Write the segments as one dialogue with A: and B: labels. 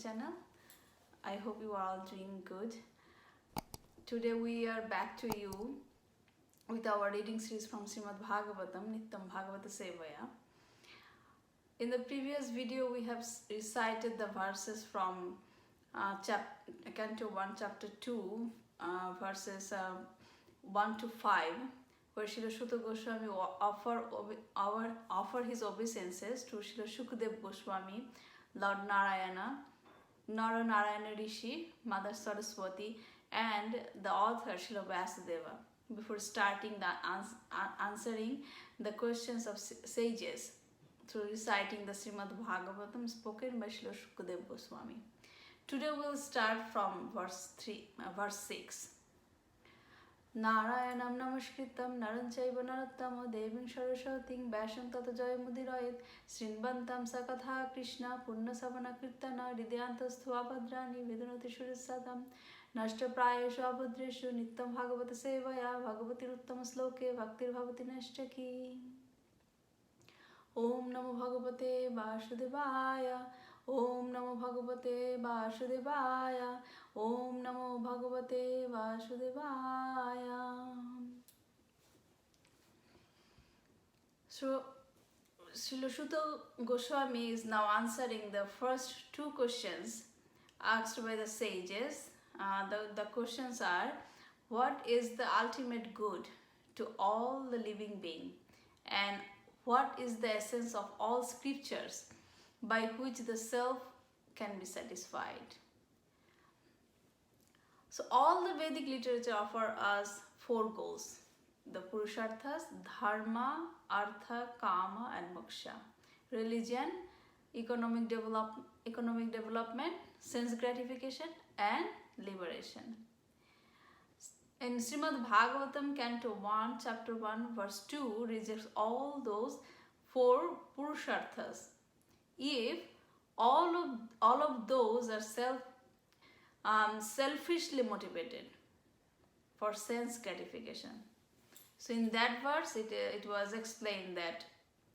A: channel. I hope you are all doing good. Today we are back to you with our reading series from Srimad Bhagavatam, Nityam Bhagavata Sevaya. In the previous video we have recited the verses from Canto 1, Chapter 2, verses 1 to 5, where Srila Suta Goswami offer his obeisances to Srila Shukadev Goswami, Lord Narayana, Nara Narayana Rishi, Mother Saraswati, and the author Srila Vasudeva, before starting answering the questions of sages through reciting the Srimad Bhagavatam spoken by Srila Shukadev Goswami. Today we will start from verse 6. Narayanam namaskritam naranchaiva narottama devim saraswating vyasam tata jayamudirayet srinvantam sakatha krishna punna savana kirtana hridyantastu abhadrani vidunati shurissadam nashta prayeshu abhadreshu nityam bhagavata sevaya bhagavati uttama sloke bhaktir bhavati nashtaki. Om Namo Bhagavate Vasudevaya. Om Namo Bhagavate Vasudevaya. Om Namo Bhagavate Vasudevaya. So, Srila Suta Goswami is now answering the first two questions asked by the sages. The questions are, what is the ultimate good to all the living being? And what is the essence of all scriptures by which the self can be satisfied? So all the Vedic literature offer us four goals: the Purusharthas, Dharma, Artha, Kama and Moksha. Religion, economic development, sense gratification and liberation. In Srimad Bhagavatam, Canto 1, Chapter 1, Verse 2 rejects all those four Purusharthas. If all of those are selfishly motivated for sense gratification. So in that verse, it was explained that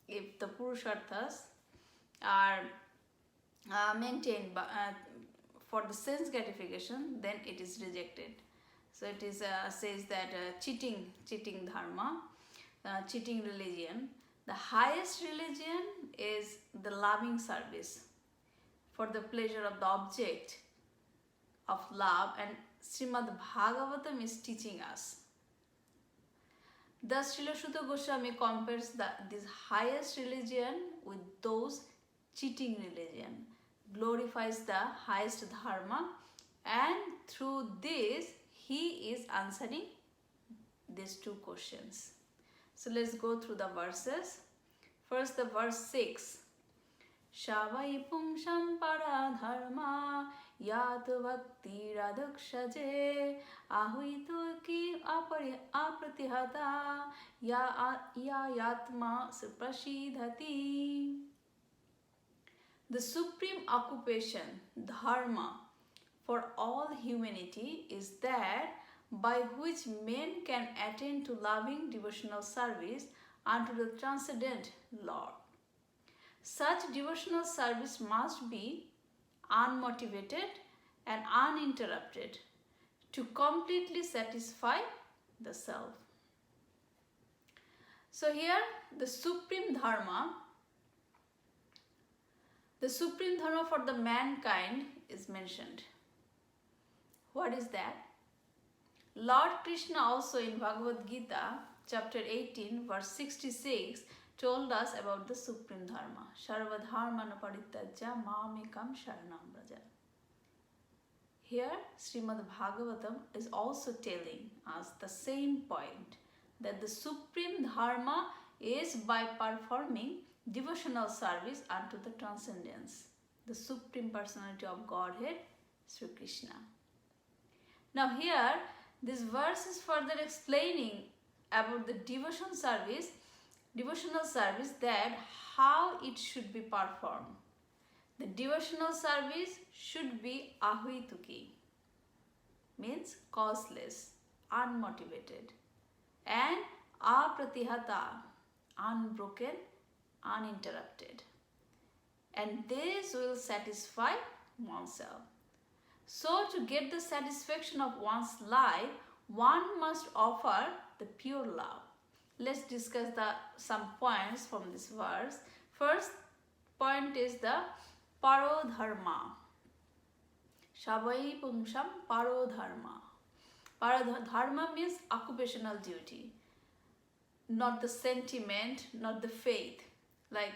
A: if the Purusharthas are maintained for the sense gratification, then it is rejected. So it is says that cheating dharma, cheating religion. The highest religion is the loving service for the pleasure of the object of love, and Srimad Bhagavatam is teaching us. Thus Srila Suta Goswami compares this highest religion with those cheating religion, glorifies the highest dharma, and through this he is answering these two questions. So let's go through the verses. First, the verse 6. Shavai pumsham para dharma yat bhakti radhakshaje ahuito ki apratihata ya yatma suprashidhati. The supreme occupation, dharma, for all humanity is that by which men can attain to loving devotional service unto the transcendent Lord. Such devotional service must be unmotivated and uninterrupted to completely satisfy the self. So here the supreme dharma for the mankind is mentioned. What is that? Lord Krishna also in Bhagavad Gita, chapter 18, verse 66, told us about the supreme dharma. Sarva dharmana parityajya mamekam sharanam braja. Here, Srimad Bhagavatam is also telling us the same point, that the supreme dharma is by performing devotional service unto the transcendence, the supreme personality of Godhead, Sri Krishna. Now here, this verse is further explaining about the devotional service, that how it should be performed. The devotional service should be ahuituki, means causeless, unmotivated, and apratihata, unbroken, uninterrupted. And this will satisfy oneself. So, to get the satisfaction of one's life, one must offer the pure love. Let's discuss some points from this verse. First point is the parodharma. Shavai pumsham parodharma. Parodharma means occupational duty, not the sentiment, not the faith, like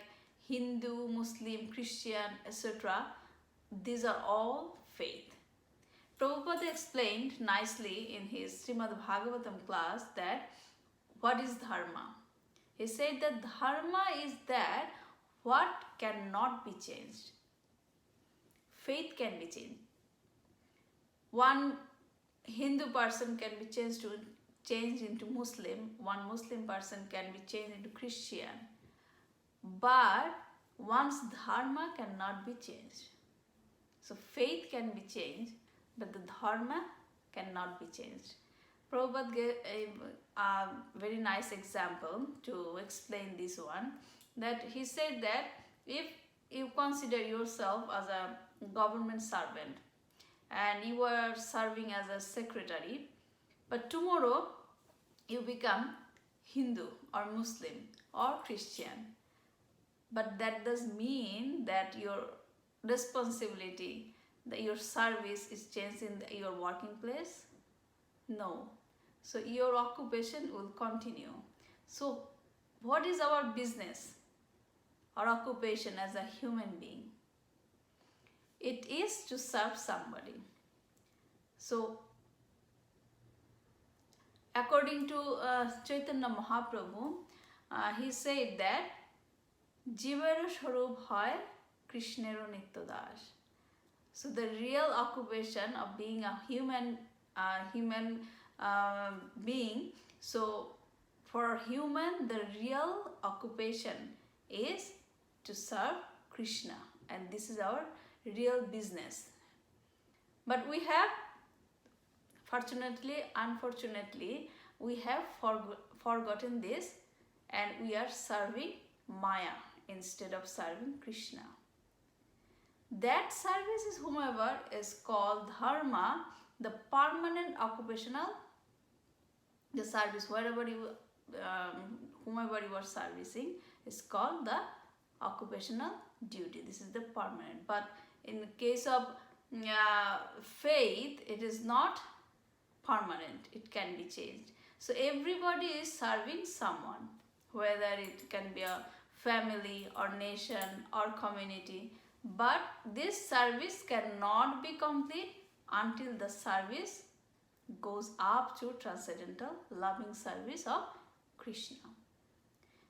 A: Hindu, Muslim, Christian, etc. These are all faith. Prabhupada explained nicely in his Srimad Bhagavatam class that what is dharma. He said that dharma is that what cannot be changed. Faith can be changed. One Hindu person can be changed into Muslim. One Muslim person can be changed into Christian. But one's dharma cannot be changed. So faith can be changed, but the dharma cannot be changed. Prabhupada gave a very nice example to explain this one. That he said that if you consider yourself as a government servant and you are serving as a secretary, but tomorrow you become Hindu or Muslim or Christian, but that does mean that your responsibility, that your service is changed in your working place? No. So your occupation will continue. So what is our business? Our occupation as a human being? It is to serve somebody. So according to Chaitanya Mahaprabhu, he said that Jivero Sharup hoy Krishnero Nitya Das. So the real occupation of being a human being, so for human the real occupation is to serve Krishna, and this is our real business. But we have, unfortunately, we have forgotten this, and we are serving Maya instead of serving Krishna. That service is whomever is called dharma, the permanent occupational, the service, wherever you, whomever you are servicing, is called the occupational duty. This is the permanent. But in the case of faith, it is not permanent. It can be changed. So everybody is serving someone, whether it can be a family or nation or community. But this service cannot be complete until the service goes up to transcendental loving service of Krishna.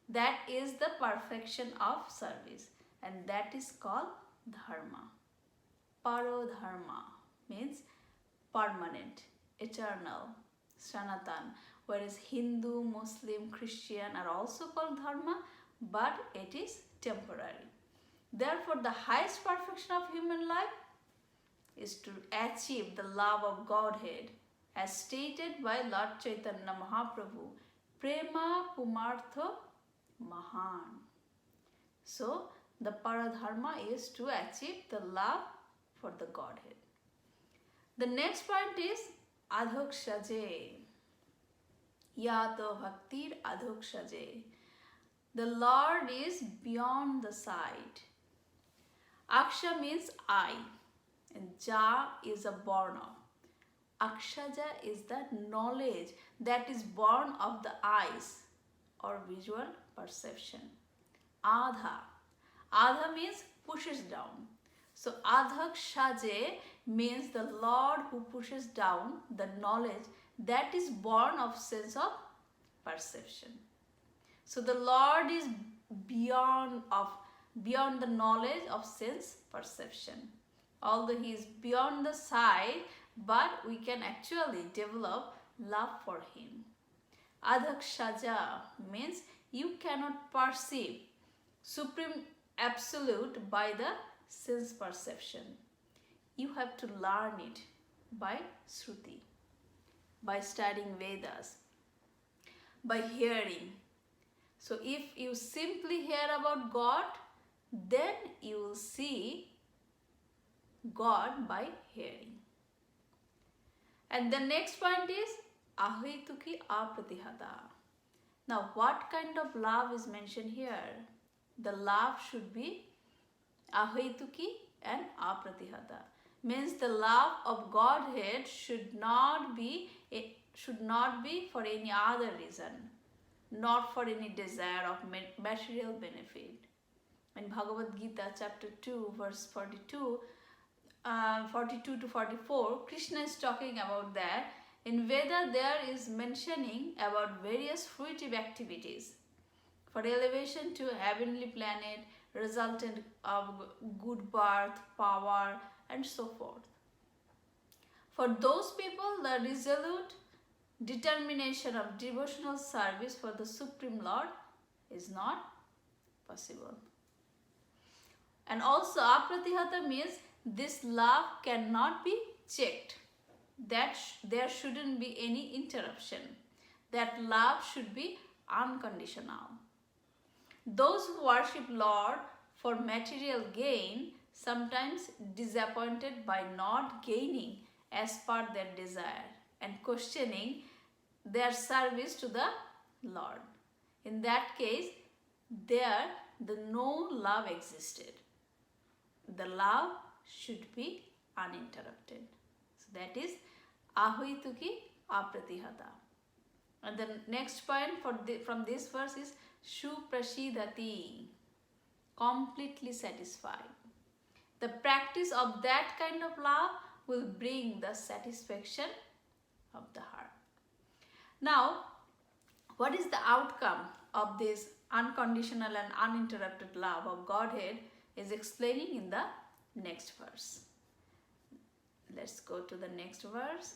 A: That is the perfection of service, and that is called dharma. Parodharma means permanent, eternal, sanatan, whereas Hindu, Muslim, Christian are also called dharma, but it is temporary. Therefore, the highest perfection of human life is to achieve the love of Godhead, as stated by Lord Chaitanya Mahaprabhu, Prema Pumartha Mahan. So, the paradharma is to achieve the love for the Godhead. The next point is adhokshaje. Yato bhaktir adhokshaje. The Lord is beyond the sight. Aksha means eye, and ja is a born of. Akshaja is the knowledge that is born of the eyes or visual perception. Adha. Adha means pushes down. So adhakshaje means the Lord who pushes down the knowledge that is born of sense of perception. So the Lord is beyond the knowledge of sense perception. Although he is beyond the sight, but we can actually develop love for him. Adhakshaja means you cannot perceive supreme absolute by the sense perception. You have to learn it by Shruti, by studying Vedas, by hearing. So if you simply hear about God, then you will see God by hearing. And the next point is ahituki apratihata. Now, what kind of love is mentioned here? The love should be ahituki and apratihata. Means the love of Godhead should not be for any other reason, not for any desire of material benefit. In Bhagavad Gita chapter 2 verse 42 to 44, Krishna is talking about that. In Veda there is mentioning about various fruitive activities for elevation to heavenly planet, resultant of good birth, power, and so forth. For those people, the resolute determination of devotional service for the Supreme Lord is not possible. And also apratihata means this love cannot be checked. That there shouldn't be any interruption. That love should be unconditional. Those who worship Lord for material gain sometimes disappointed by not gaining as per their desire and questioning their service to the Lord. In that case, there the no love existed. The love should be uninterrupted. So that is ahituki apratihata. And the next point from this verse is shuprashidati, completely satisfied. The practice of that kind of love will bring the satisfaction of the heart. Now, what is the outcome of this unconditional and uninterrupted love of Godhead is explaining in the next verse. Let's go to the next verse.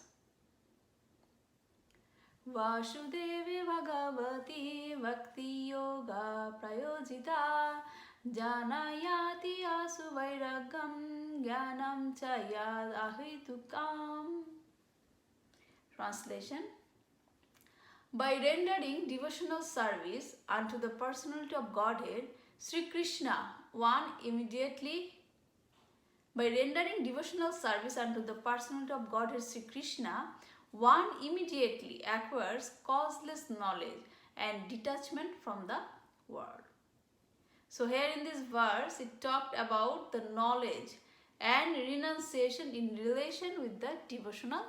A: Vasudevi Bhagavati Bhakti Yoga Prayojita Janayati Asu Vairagam Jnanam Chayad Ahitukam. Translation: by rendering devotional service unto the personality of Godhead, Sri Krishna, by rendering devotional service unto the personality of Godhead Sri Krishna, one immediately acquires causeless knowledge and detachment from the world. So here in this verse, it talked about the knowledge and renunciation in relation with the devotional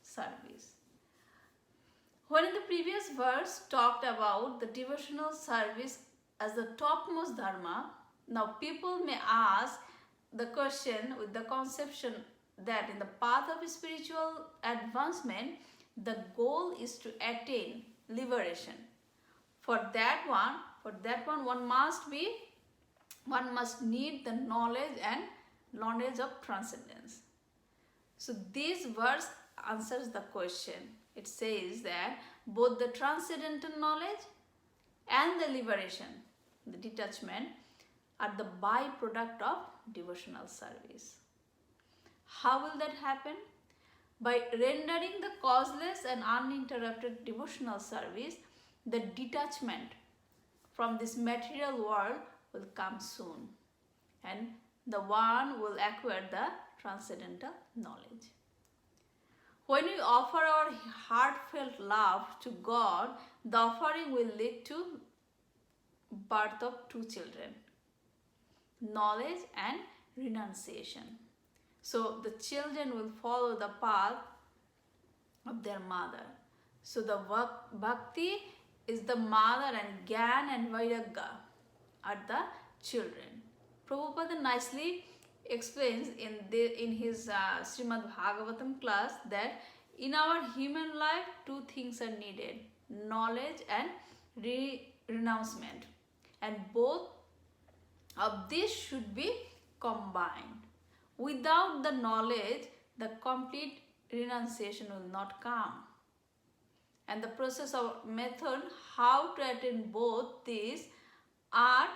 A: service. When in the previous verse talked about the devotional service as the topmost dharma, now people may ask the question with the conception that in the path of spiritual advancement, the goal is to attain liberation. For that one must need the knowledge of transcendence. So this verse answers the question. It says that both the transcendental knowledge and the liberation, the detachment, are the byproduct of devotional service. How will that happen? By rendering the causeless and uninterrupted devotional service, the detachment from this material world will come soon, and the one will acquire the transcendental knowledge. When we offer our heartfelt love to God, the offering will lead to birth of two children, knowledge and renunciation. So the children will follow the path of their mother. So the bhakti is the mother and Gyan and Vairagya are the children. Prabhupada nicely explains in his Srimad Bhagavatam class that in our human life two things are needed, knowledge and renouncement, and both of these should be combined. Without the knowledge, the complete renunciation will not come. And the process of method how to attain both these are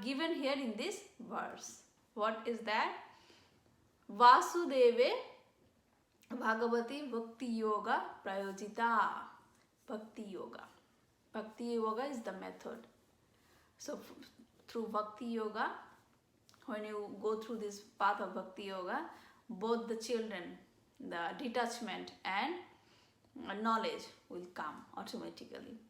A: given here in this verse. What is that? Vasudeve Bhagavati Bhakti Yoga Prayojita. Bhakti Yoga. Bhakti Yoga is the method. So through Bhakti Yoga, when you go through this path of Bhakti Yoga, both the children, the detachment and knowledge will come automatically.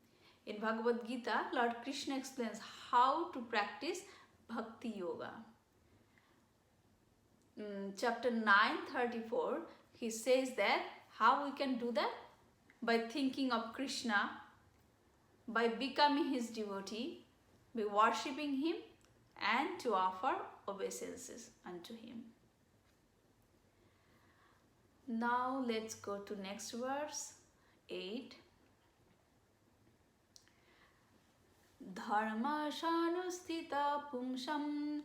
A: In Bhagavad Gita, Lord Krishna explains how to practice Bhakti Yoga. Chapter 9:34, he says that how we can do that? By thinking of Krishna, by becoming his devotee, by worshipping him, and to offer obeisances unto him. Now let's go to next verse, 8. Dharma shanustita pumsham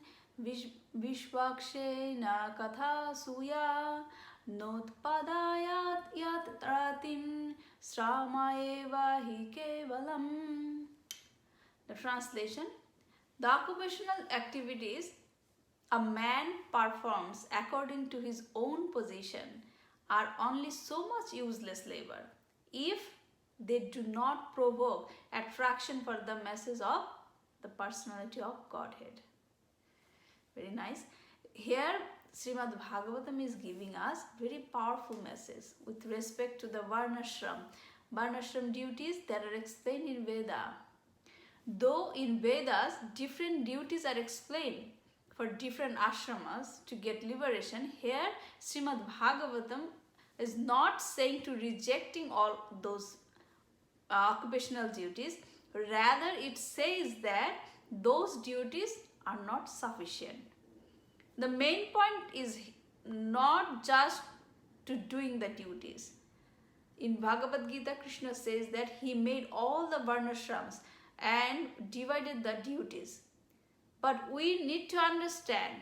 A: vishvakshena katha suya notpadayat yat tratim sramaeva hi kevalam. The translation: the occupational activities a man performs according to his own position are only so much useless labor if they do not provoke attraction for the message of the personality of Godhead. Very nice. Here Srimad Bhagavatam is giving us very powerful message with respect to the Varnashram duties that are explained in Veda. Though in Vedas different duties are explained for different ashramas to get liberation, here Srimad Bhagavatam is not saying to rejecting all those occupational duties. Rather, it says that those duties are not sufficient. The main point is not just to doing the duties. In Bhagavad Gita, Krishna says that he made all the varnashrams and divided the duties. But we need to understand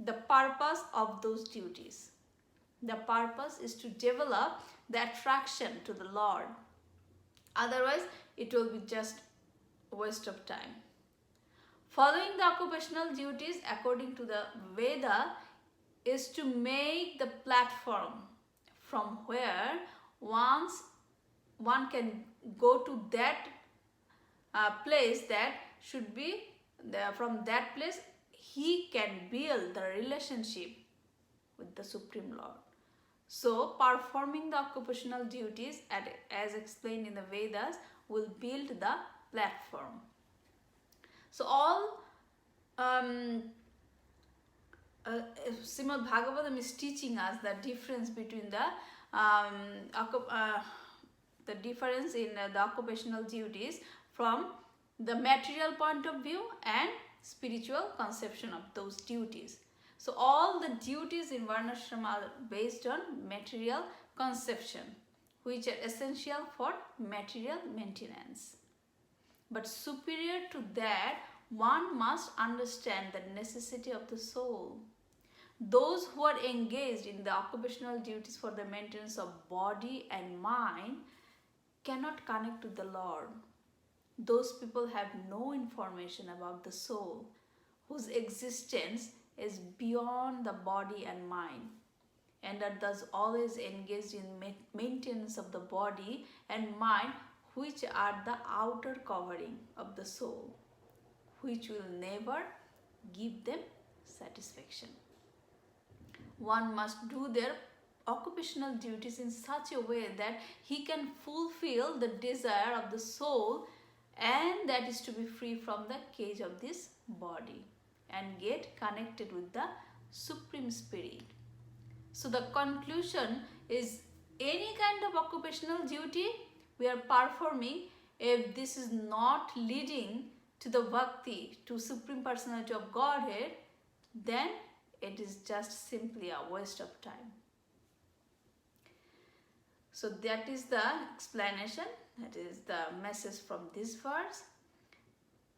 A: the purpose of those duties. The purpose is to develop the attraction to the Lord. Otherwise, it will be just a waste of time. Following the occupational duties according to the Veda is to make the platform from where one can go to that place that should be from that place he can build the relationship with the Supreme Lord. So performing the occupational duties as explained in the Vedas will build the platform. So all Srimad Bhagavatam is teaching us the difference between the difference in the occupational duties from the material point of view and spiritual conception of those duties. So all the duties in Varnashram are based on material conception, which are essential for material maintenance. But superior to that, one must understand the necessity of the soul. Those who are engaged in the occupational duties for the maintenance of body and mind cannot connect to the Lord. Those people have no information about the soul, whose existence is beyond the body and mind, and are thus always engaged in maintenance of the body and mind, which are the outer covering of the soul, which will never give them satisfaction. One must do their occupational duties in such a way that he can fulfill the desire of the soul, and that is to be free from the cage of this body and get connected with the Supreme Spirit. So the conclusion is any kind of occupational duty we are performing, if this is not leading to the bhakti, to Supreme Personality of Godhead, then it is just simply a waste of time. So that is the explanation, that is the message from this verse.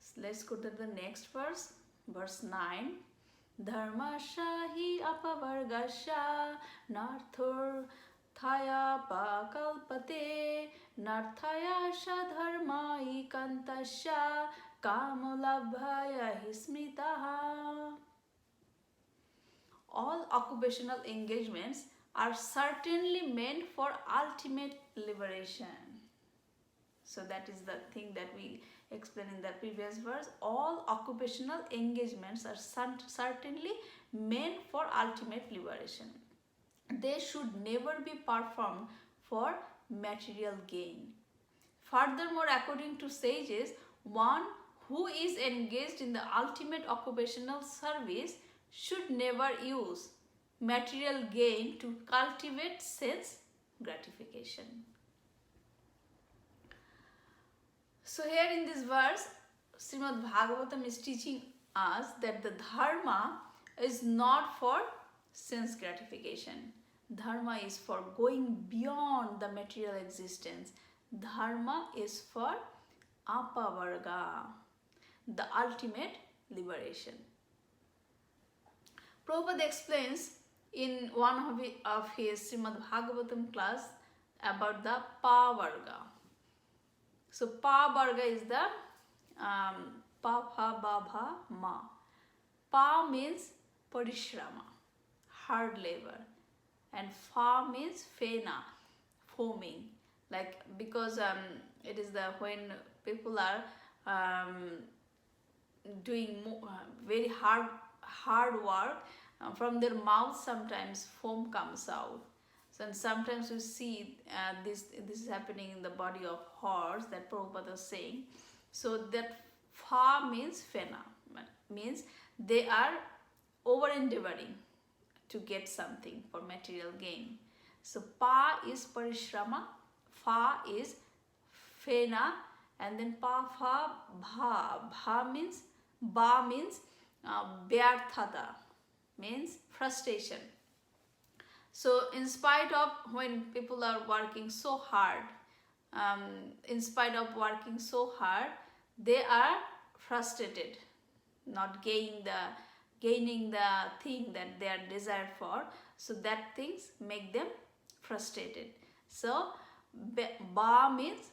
A: So let's go to the next verse, verse 9. Dharmasya hi apavargasya narthur thaya pakalpate narthaya dharma ikantasya kamulabhaya hismitaha. All occupational engagements are certainly meant for ultimate liberation. So that is the thing that we explained in the previous verse, all occupational engagements are certainly meant for ultimate liberation. They should never be performed for material gain. Furthermore, according to sages, one who is engaged in the ultimate occupational service should never use material gain to cultivate sense gratification. So here in this verse, Srimad Bhagavatam is teaching us that the dharma is not for sense gratification. Dharma is for going beyond the material existence. Dharma is for apavarga, the ultimate liberation. Prabhupada explains in one of his Srimad Bhagavatam class about the pavarga. So pavarga is the pa pha ba bha ma. Pa means parishrama, hard labor, and fa means fena, foaming. Like, because it is the when people are doing very hard work, from their mouth sometimes foam comes out. So, and sometimes we see this is happening in the body of horse, that Prabhupada was saying. So that fa means fena, means they are over endeavoring to get something for material gain. So pa is parishrama, fa is fena, and then pa pha bha means ba means vyarthata, means frustration. So in spite of when people are working so hard, they are frustrated, not gaining the thing that they are desired for. So that things make them frustrated. So ba means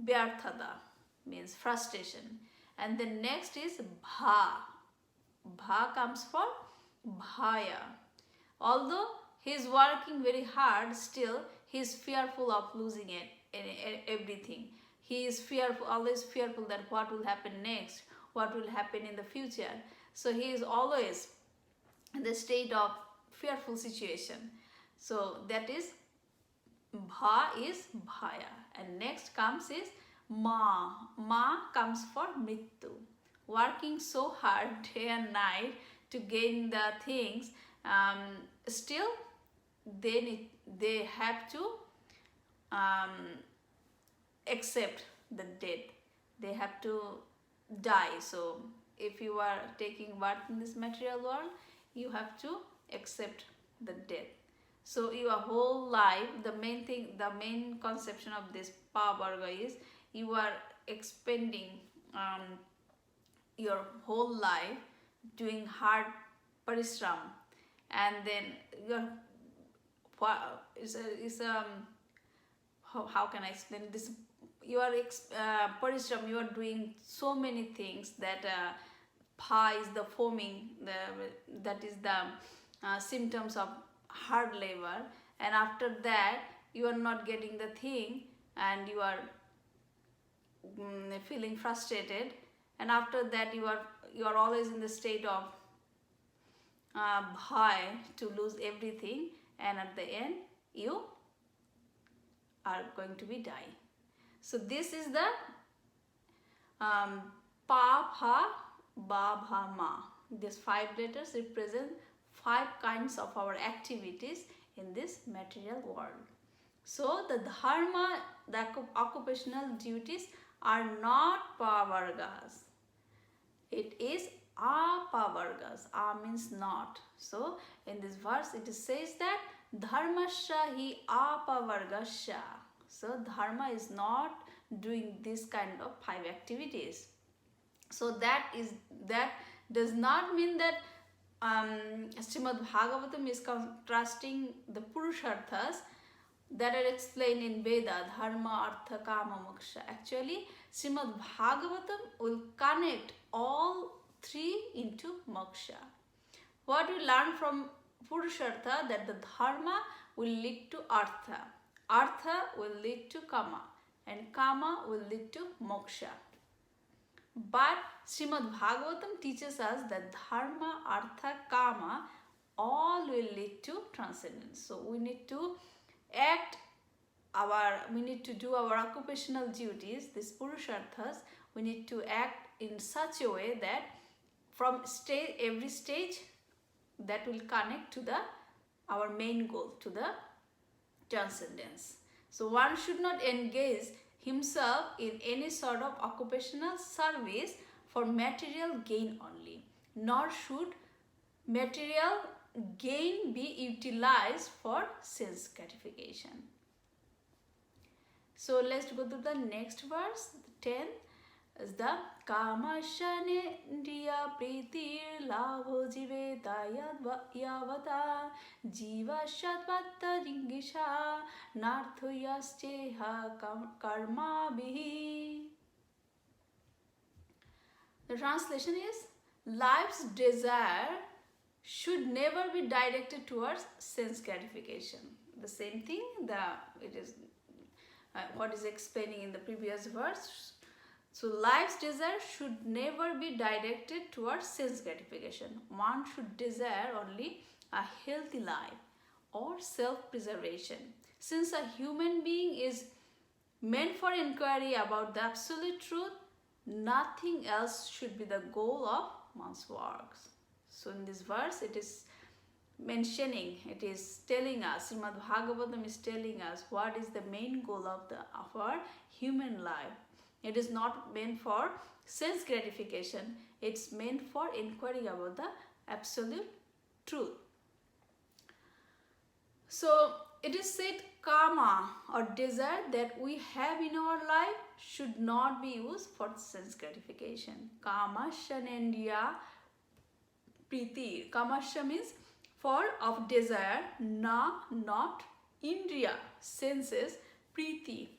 A: vyarthata, means frustration, and the next is bha. Bha comes from bhaya. Although he is working very hard, still he is fearful of losing everything. He is fearful, always fearful that what will happen next, what will happen in the future. So he is always in the state of fearful situation. So that is bha is bhaya, and next comes is ma. Ma comes for mrityu. Working so hard day and night to gain the things, still they have to accept the death. They have to die. So if you are taking birth in this material world, you have to accept the death. So your whole life, the main conception of this pavarga is you are expending your whole life doing hard parishram, and then your how can I explain this? You are parishram, you are doing so many things that pa is the foaming, that is the symptoms of hard labor, and after that you are not getting the thing and you are feeling frustrated, and after that you are always in the state of bhai to lose everything, and at the end you are going to be dying. So this is the pa pha ba bha ma. These 5 letters represent 5 kinds of our activities in this material world. So the dharma, the occupational duties are not pavargas. It is apavargas. A means not. So in this verse it says that dharmasya hi apavargasya. So dharma is not doing this kind of 5 activities. So that does not mean that Srimad Bhagavatam is contrasting the Purusharthas that are explained in Veda, Dharma, Artha, Kama, Moksha. Actually, Srimad Bhagavatam will connect all 3 into Moksha. What we learn from Purushartha, that the Dharma will lead to Artha, Artha will lead to Kama, and Kama will lead to Moksha. But Srimad Bhagavatam teaches us that dharma, artha, kama all will lead to transcendence. So we need to do our occupational duties, these purusharthas. We need to act in such a way that from every stage that will connect to our main goal, to the transcendence. So one should not engage himself in any sort of occupational service for material gain only, nor should material gain be utilized for sense gratification. So let's go to the next verse, 10 is the Kamashane Pritir Labho Jiveta Yavata Jiva Shatvatta Jingisha Narthuyasceha Karma Bihi. The translation is, life's desire should never be directed towards sense gratification. The same thing, it is what is explaining in the previous verse. So life's desire should never be directed towards sense gratification. One should desire only a healthy life or self-preservation. Since a human being is meant for inquiry about the absolute truth, nothing else should be the goal of one's works. So in this verse, it is telling us, Srimad Bhagavatam is telling us what is the main goal of our human life. It is not meant for sense gratification. It's meant for inquiring about the absolute truth. So it is said, karma or desire that we have in our life should not be used for sense gratification. Kamasya nendriya priti. Kamasya means for of desire, not indriya, senses, priti,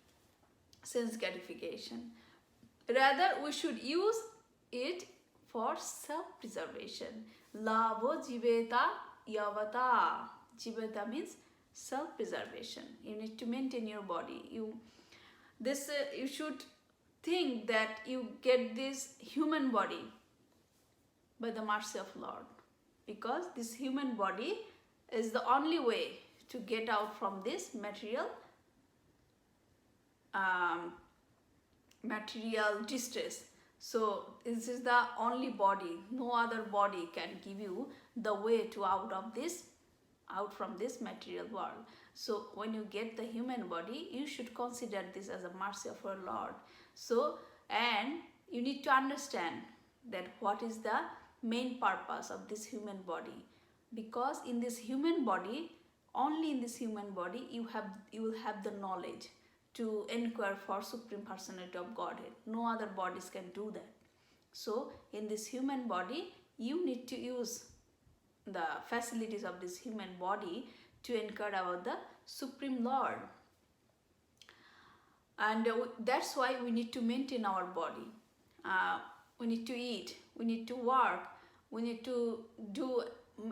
A: sense gratification. Rather, we should use it for self-preservation. Labho jiveta yavata. Jiveta means self-preservation. You need to maintain your body. You should think that you get this human body by the mercy of Lord, because this human body is the only way to get out from this material distress. So this is the only body. No other body can give you the way to out from this material world. So when you get the human body, you should consider this as a mercy of our Lord. So, and you need to understand that what is the main purpose of this human body, because in this human body, only in this human body, you will have the knowledge to inquire for Supreme Personality of Godhead. No other bodies can do that. So in this human body, you need to use the facilities of this human body to inquire about the Supreme Lord. And that's why we need to maintain our body. We need to eat, we need to work, we need to do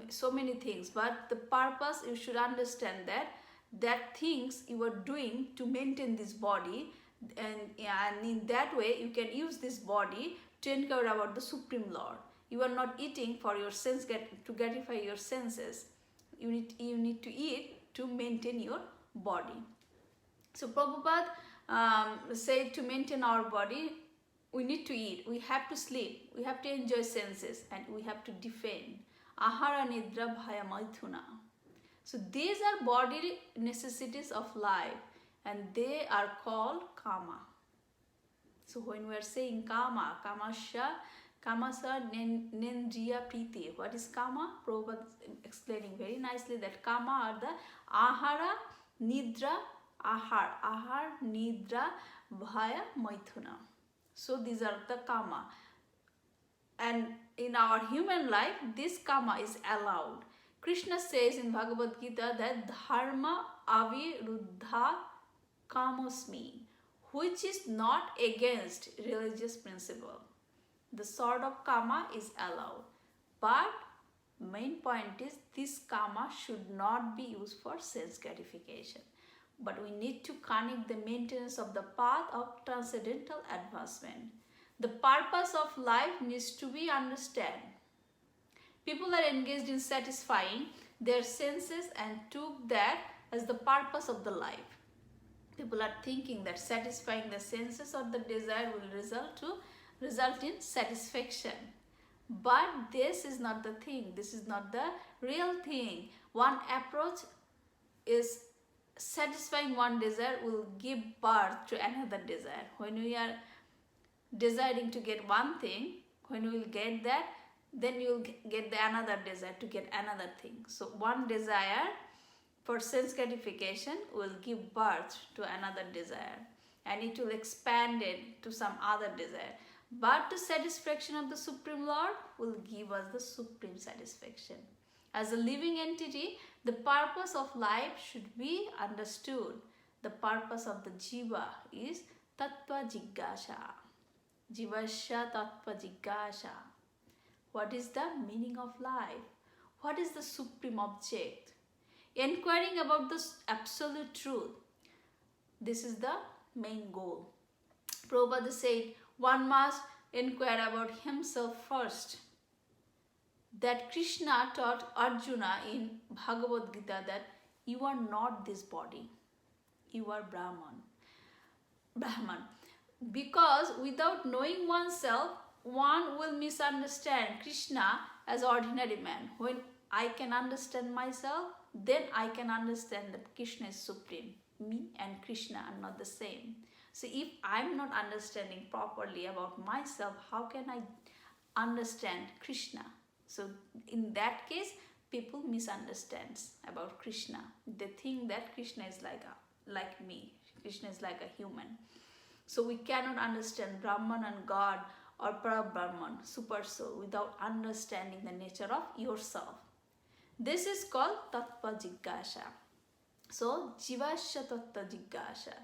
A: so many things. But the purpose, you should understand that things you are doing to maintain this body, and in that way you can use this body to inquire about the Supreme Lord. You are not eating for your sense to gratify your senses. You need to eat to maintain your body. So Prabhupada said to maintain our body, we need to eat, we have to sleep, we have to enjoy senses, and we have to defend. Ahara nidra bhaya maithuna. So these are body necessities of life, and they are called kama. So when we are saying kama, kamasa nendriya priti. What is kama? Prabhupada explaining very nicely that kama are the ahara, nidra, ahar, nidra, bhaya, maithuna. So these are the kama. And in our human life, this kama is allowed. Krishna says in Bhagavad Gita that dharma aviruddha kamosmi, which is not against religious principle. The sort of kama is allowed. But main point is this kama should not be used for sense gratification. But we need to connect the maintenance of the path of transcendental advancement. The purpose of life needs to be understood. People are engaged in satisfying their senses and took that as the purpose of the life. People are thinking that satisfying the senses or the desire will result in satisfaction. But this is not the thing. This is not the real thing. One approach is satisfying one desire will give birth to another desire. When we are desiring to get one thing, when we will get that, then you will get the another desire to get another thing. So one desire for sense gratification will give birth to another desire, and it will expand it to some other desire. But the satisfaction of the Supreme Lord will give us the supreme satisfaction. As a living entity, the purpose of life should be understood. The purpose of the jiva is tattva jigyasa. Jivasya tattva jigyasa. What is the meaning of life? What is the supreme object? Inquiring about the absolute truth. This is the main goal. Prabhupada said, one must inquire about himself first. That Krishna taught Arjuna in Bhagavad Gita that you are not this body, you are Brahman. Because without knowing oneself, one will misunderstand Krishna as ordinary man. When I can understand myself, then I can understand that Krishna is supreme. Me and Krishna are not the same. So if I'm not understanding properly about myself, how can I understand Krishna? So in that case, people misunderstand about Krishna. They think that Krishna is like me. Krishna is like a human. So we cannot understand Brahman and God or Parabrahman, Super Soul, without understanding the nature of yourself. This is called Tattva Jigyasa. So Jivasya Tattva Jigyasa.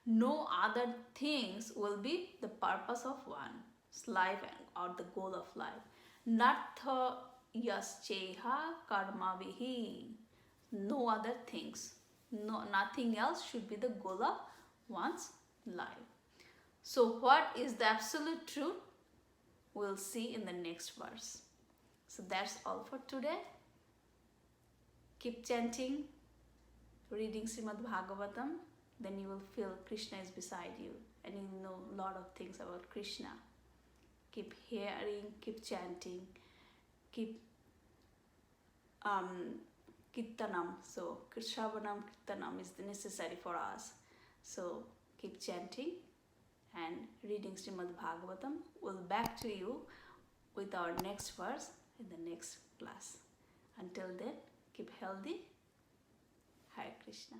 A: No other things will be the purpose of one's life or the goal of life. Natha yascheha karma vihi. No other things. No, nothing else should be the goal of one's life. So what is the absolute truth? We'll see in the next verse. So that's all for today. Keep chanting, reading Srimad Bhagavatam, then you will feel Krishna is beside you and you know a lot of things about Krishna. Keep hearing, keep chanting, keep Kirtanam. So Shravanam Kirtanam is necessary for us. So keep chanting and reading Srimad Bhagavatam. We'll back to you with our next verse in the next class. Until then, keep healthy. Hare Krishna.